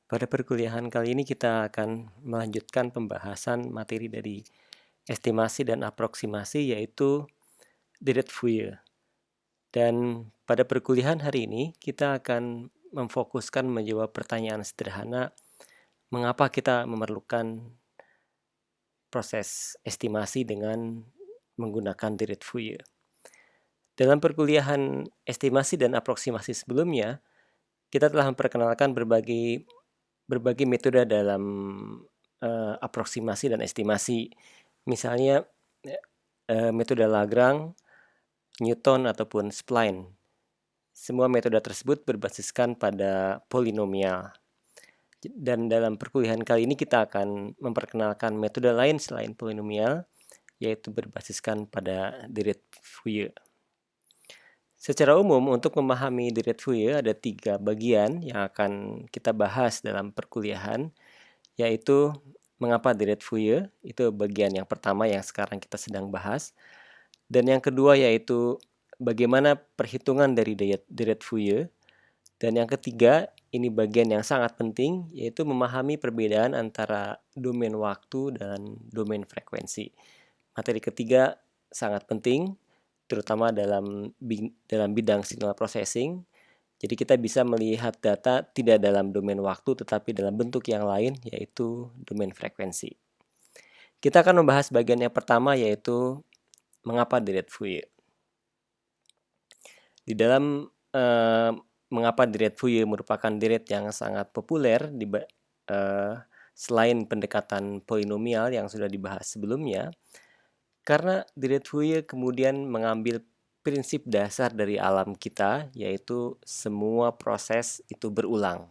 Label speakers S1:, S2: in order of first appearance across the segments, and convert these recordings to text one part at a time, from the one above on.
S1: Pada perkuliahan kali ini kita akan melanjutkan pembahasan materi dari estimasi dan aproksimasi yaitu Dirac-Fourier. Dan pada perkuliahan hari ini kita akan memfokuskan menjawab pertanyaan sederhana mengapa kita memerlukan proses estimasi dengan menggunakan Dirac-Fourier. Dalam perkuliahan estimasi dan aproksimasi sebelumnya, kita telah memperkenalkan berbagai metode dalam aproksimasi dan estimasi. Misalnya metode Lagrange, Newton ataupun spline. Semua metode tersebut berbasiskan pada polinomial. Dan dalam perkuliahan kali ini kita akan memperkenalkan metode lain selain polinomial, yaitu berbasiskan pada Dirac-Fourier. Secara umum, untuk memahami Dirac-Fourier ada 3 bagian yang akan kita bahas dalam perkuliahan, yaitu mengapa Dirac-Fourier, itu bagian yang pertama yang sekarang kita sedang bahas. Dan yang kedua yaitu bagaimana perhitungan dari Dirac-Fourier. Dan yang ketiga, ini bagian yang sangat penting, yaitu memahami perbedaan antara domain waktu dan domain frekuensi. Materi ketiga sangat penting, terutama dalam bidang signal processing. Jadi kita bisa melihat data tidak dalam domain waktu tetapi dalam bentuk yang lain, yaitu domain frekuensi. Kita akan membahas bagian yang pertama, yaitu mengapa Dirac-Fourier. Di dalam mengapa Dirac-Fourier merupakan Dirac yang sangat populer selain pendekatan polinomial yang sudah dibahas sebelumnya, karena Dirac-Fourier kemudian mengambil prinsip dasar dari alam kita, yaitu semua proses itu berulang.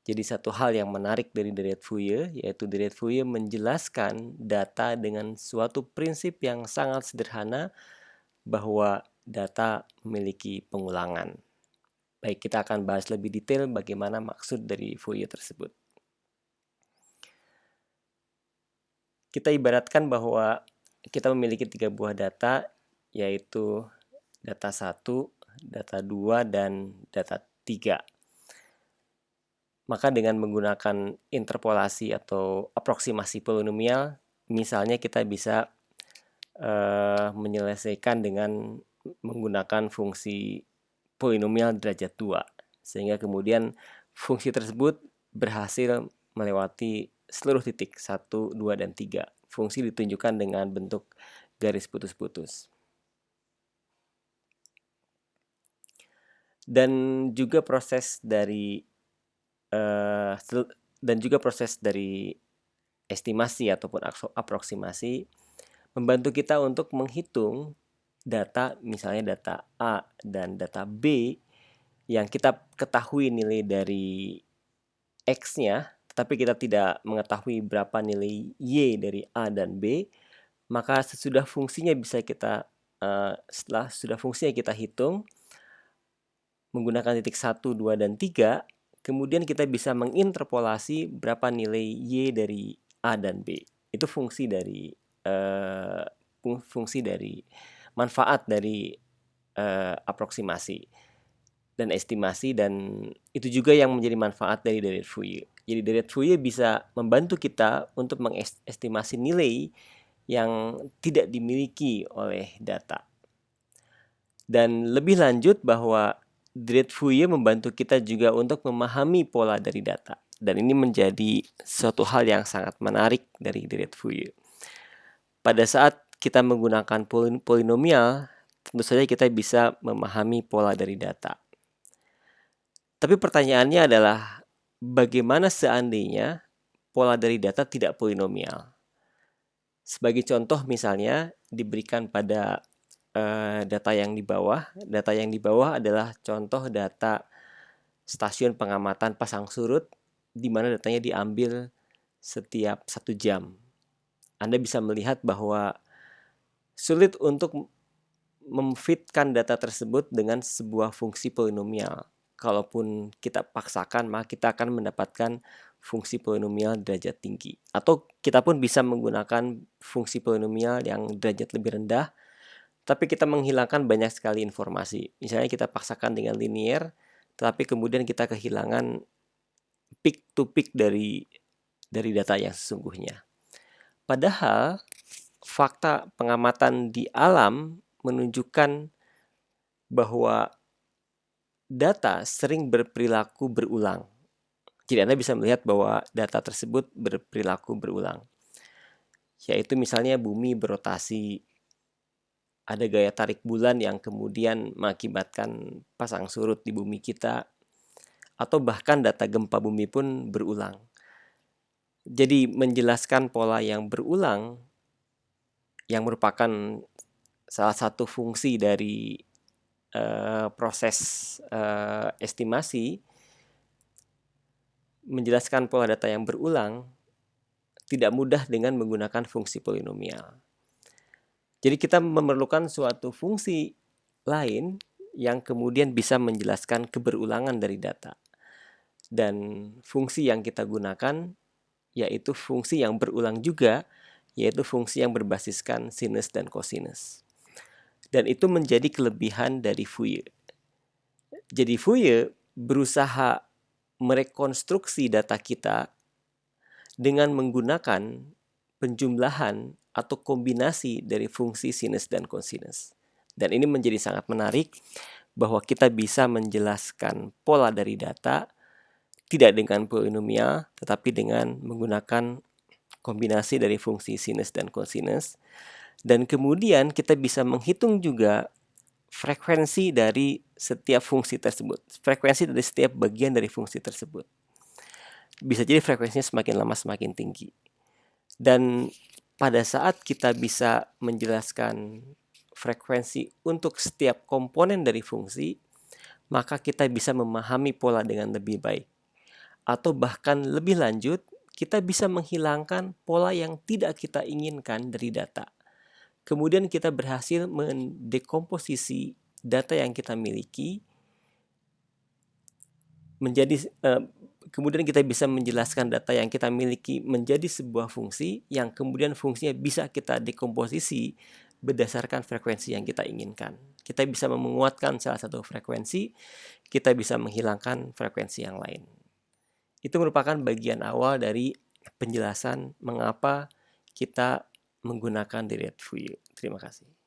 S1: Jadi satu hal yang menarik dari Dirac-Fourier, yaitu Dirac-Fourier menjelaskan data dengan suatu prinsip yang sangat sederhana bahwa data memiliki pengulangan. Baik, kita akan bahas lebih detail bagaimana maksud dari Fourier tersebut. Kita ibaratkan bahwa kita memiliki 3 buah data, yaitu data 1, data 2, dan data 3. Maka dengan menggunakan interpolasi atau aproksimasi polinomial, misalnya kita bisa menyelesaikan dengan menggunakan fungsi polinomial derajat 2, sehingga kemudian fungsi tersebut berhasil melewati seluruh titik 1, 2, dan 3. Fungsi ditunjukkan dengan bentuk garis putus-putus. Dan juga proses dari estimasi ataupun aproksimasi membantu kita untuk menghitung data, misalnya data A dan data B yang kita ketahui nilai dari X-nya, tetapi kita tidak mengetahui berapa nilai Y dari A dan B, maka setelah fungsinya kita hitung menggunakan titik 1, 2, dan 3, kemudian kita bisa menginterpolasi berapa nilai Y dari A dan B. Itu fungsi dari manfaat dari aproksimasi dan estimasi, dan itu juga yang menjadi manfaat dari Dirac-Fourier. Jadi Dirac-Fourier bisa membantu kita untuk mengestimasi nilai yang tidak dimiliki oleh data. Dan lebih lanjut bahwa Dirac-Fourier membantu kita juga untuk memahami pola dari data. Dan ini menjadi suatu hal yang sangat menarik dari Dirac-Fourier. Pada saat kita menggunakan polinomial, tentu saja kita bisa memahami pola dari data. Tapi pertanyaannya adalah, bagaimana seandainya pola dari data tidak polinomial? Sebagai contoh misalnya diberikan pada data yang di bawah. Data yang di bawah adalah contoh data stasiun pengamatan pasang surut, di mana datanya diambil setiap 1 jam. Anda bisa melihat bahwa sulit untuk memfitkan data tersebut dengan sebuah fungsi polinomial. Kalaupun kita paksakan, maka kita akan mendapatkan fungsi polinomial derajat tinggi. Atau kita pun bisa menggunakan fungsi polinomial yang derajat lebih rendah, tapi kita menghilangkan banyak sekali informasi. Misalnya kita paksakan dengan linear, tetapi kemudian kita kehilangan peak to peak dari data yang sesungguhnya. Padahal fakta pengamatan di alam menunjukkan bahwa data sering berperilaku berulang. Jadi Anda bisa melihat bahwa data tersebut berperilaku berulang. Yaitu misalnya bumi berotasi, ada gaya tarik bulan yang kemudian mengakibatkan pasang surut di bumi kita, atau bahkan data gempa bumi pun berulang. Jadi menjelaskan pola yang berulang yang merupakan salah satu fungsi dari proses estimasi, menjelaskan pola data yang berulang tidak mudah dengan menggunakan fungsi polinomial. Jadi kita memerlukan suatu fungsi lain yang kemudian bisa menjelaskan keberulangan dari data. Dan fungsi yang kita gunakan yaitu fungsi yang berulang juga, yaitu fungsi yang berbasiskan sinus dan kosinus. Dan itu menjadi kelebihan dari Fourier. Jadi Fourier berusaha merekonstruksi data kita dengan menggunakan penjumlahan atau kombinasi dari fungsi sinus dan kosinus. Dan ini menjadi sangat menarik bahwa kita bisa menjelaskan pola dari data tidak dengan polinomial tetapi dengan menggunakan kombinasi dari fungsi sinus dan kosinus. Dan kemudian kita bisa menghitung juga frekuensi dari setiap fungsi tersebut, frekuensi dari setiap bagian dari fungsi tersebut. Bisa jadi frekuensinya semakin lama semakin tinggi. Dan pada saat kita bisa menjelaskan frekuensi untuk setiap komponen dari fungsi, maka kita bisa memahami pola dengan lebih baik. Atau bahkan lebih lanjut, kita bisa menghilangkan pola yang tidak kita inginkan dari data. Kemudian kita berhasil mendekomposisi data yang kita miliki menjadi kemudian kita bisa menjelaskan data yang kita miliki menjadi sebuah fungsi yang kemudian fungsinya bisa kita dekomposisi berdasarkan frekuensi yang kita inginkan. Kita bisa menguatkan salah satu frekuensi, kita bisa menghilangkan frekuensi yang lain. Itu merupakan bagian awal dari penjelasan mengapa kita menggunakan Dirichlet Fourier. Terima kasih.